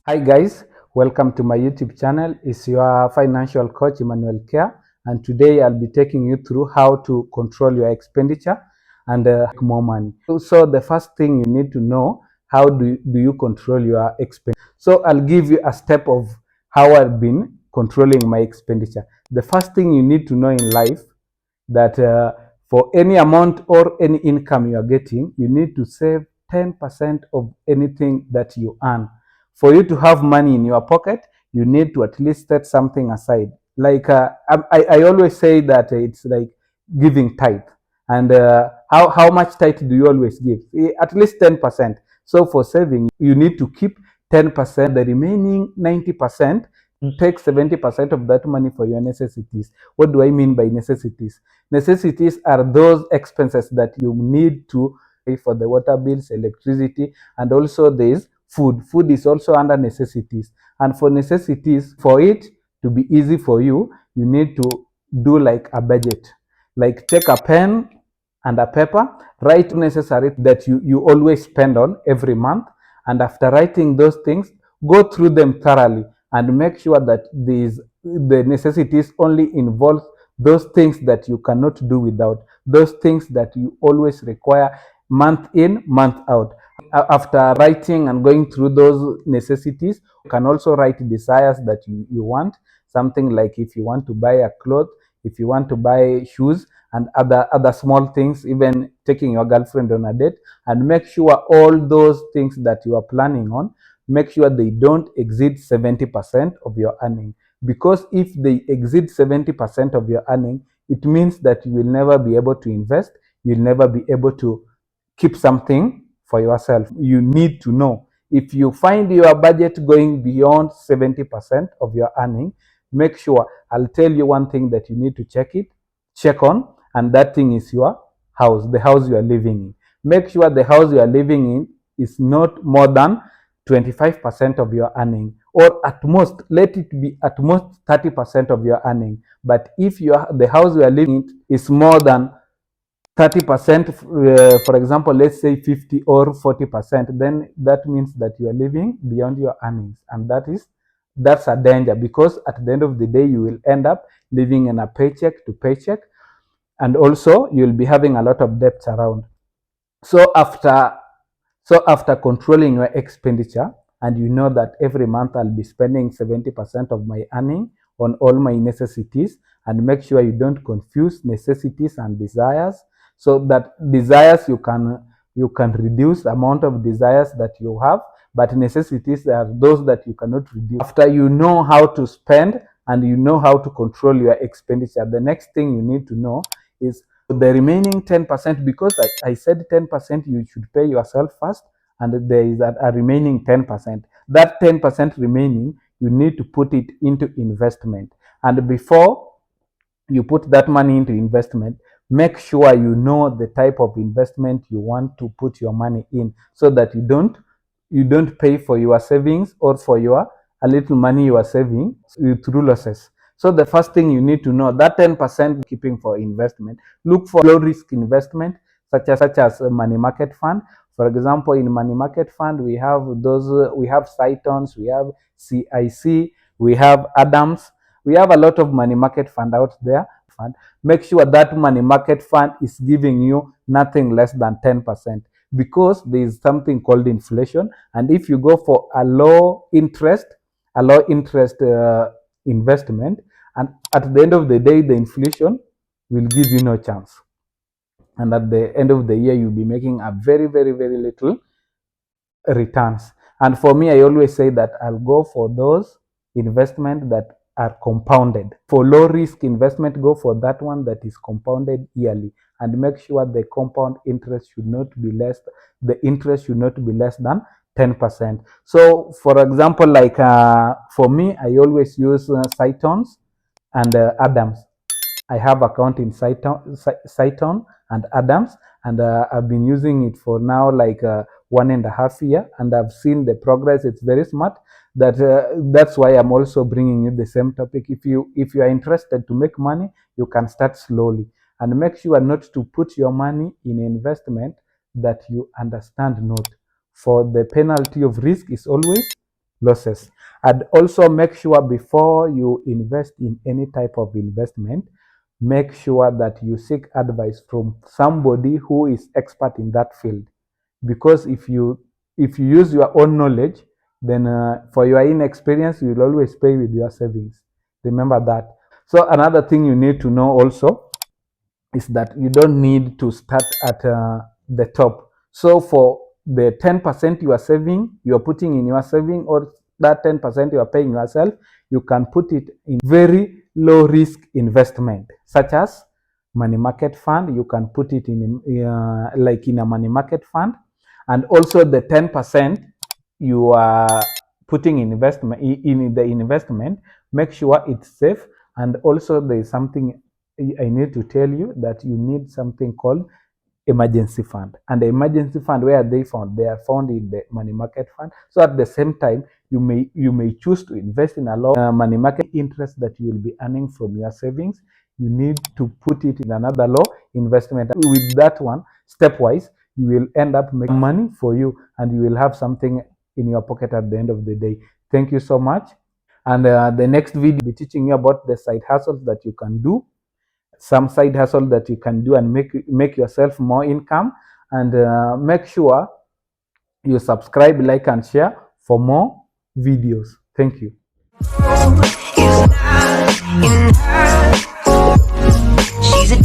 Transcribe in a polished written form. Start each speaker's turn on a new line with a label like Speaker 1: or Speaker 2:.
Speaker 1: Hi guys, welcome to my YouTube channel. It's your financial coach Emmanuel Care, and today I'll be taking you through how to control your expenditure and make more money. So the first thing you need to know, how do you control your expenditure? So I'll give you a step of how I've been controlling my expenditure. The first thing you need to know in life that for any amount or any income you are getting, you need to save 10% of anything that you earn. For you to have money in your pocket, you need to at least set something aside. Like I always say that it's like giving tithe. And how much tithe do you always give? At least 10%. So for saving, you need to keep 10%. The remaining 90%, take 70% of that money for your necessities. What do I mean by necessities? Necessities are those expenses that you need to pay for the water bills, electricity, and also there's food. Food is also under necessities. And for necessities, for it to be easy for you, you need to do like a budget. Like take a pen and a paper, write necessary that you always spend on every month. And after writing those things, go through them thoroughly and make sure that the necessities only involve those things that you cannot do without, those things that you always require month in, month out. After writing and going through those necessities, you can also write desires that you want, something like if you want to buy a cloth, if you want to buy shoes, and other small things, even taking your girlfriend on a date. And make sure all those things that you are planning on, make sure they don't exceed 70% of your earning. Because if they exceed 70% of your earning, it means that you will never be able to invest, you'll never be able to keep something for yourself. You need to know if you find your budget going beyond 70% of your earning, make sure, I'll tell you one thing that you need to check on, and that thing is your house, the house you are living in. Make sure the house you are living in is not more than 25% of your earning, or at most, let it be at most 30% of your earning. But if the house you are living in is more than 30%, for example, let's say 50 or 40%, then that means that you are living beyond your earnings. And that's a danger, because at the end of the day, you will end up living in a paycheck to paycheck. And also you'll be having a lot of debts around. So after controlling your expenditure, and you know that every month I'll be spending 70% of my earning on all my necessities, and make sure you don't confuse necessities and desires. So that desires, you can reduce the amount of desires that you have, but necessities are those that you cannot reduce. After you know how to spend and you know how to control your expenditure, the next thing you need to know is the remaining 10%. Because I said 10% you should pay yourself first, and there is a remaining 10%. That 10% remaining, you need to put it into investment. And before you put that money into investment, make sure you know the type of investment you want to put your money in, so that you don't pay for your savings, or for your a little money you are saving through losses. So the first thing you need to know, that 10% keeping for investment, look for low risk investment, such as a money market fund. For example, in money market fund, we have Cytons, we have CIC, we have Adams, we have a lot of money market fund out there. Make sure that money market fund is giving you nothing less than 10%, because there is something called inflation. And if you go for a low interest investment, and at the end of the day, the inflation will give you no chance. And at the end of the year, you'll be making a very, very, very little returns. And for me, I always say that I'll go for those investment that are compounded. For low risk investment, go for that one that is compounded yearly, and make sure the compound interest should not be less. The interest should not be less than 10%. So, for example, like for me, I always use Cytons and Adams. I have account in Cyton and Adams, and I've been using it for now like 1.5 years, and I've seen the progress. It's very smart. That's why I'm also bringing you the same topic. If you are interested to make money, you can start slowly, and make sure not to put your money in investment that you understand not. For the penalty of risk is always losses. And also make sure before you invest in any type of investment, make sure that you seek advice from somebody who is expert in that field. Because if you use your own knowledge, then for your inexperience, you will always pay with your savings. Remember that. So another thing you need to know also is that you don't need to start at the top. So for the 10% you are saving, you are putting in your saving, or that 10% you are paying yourself, you can put it in very low risk investment, such as money market fund. You can put it in like in a money market fund. And also the 10% you are putting in investment in the investment, make sure it's safe. And also there is something I need to tell you, that you need something called emergency fund. And the emergency fund, where are they found? They are found in the money market fund. So at the same time, you may choose to invest in a low money market interest that you will be earning from your savings. You need to put it in another low investment. With that one, stepwise, you will end up making money for you, and you will have something in your pocket at the end of the day. Thank you so much. And the next video will be teaching you about the side hustles that you can do, some side hustle that you can do and make yourself more income. And make sure you subscribe, like, and share for more videos. Thank you. She's a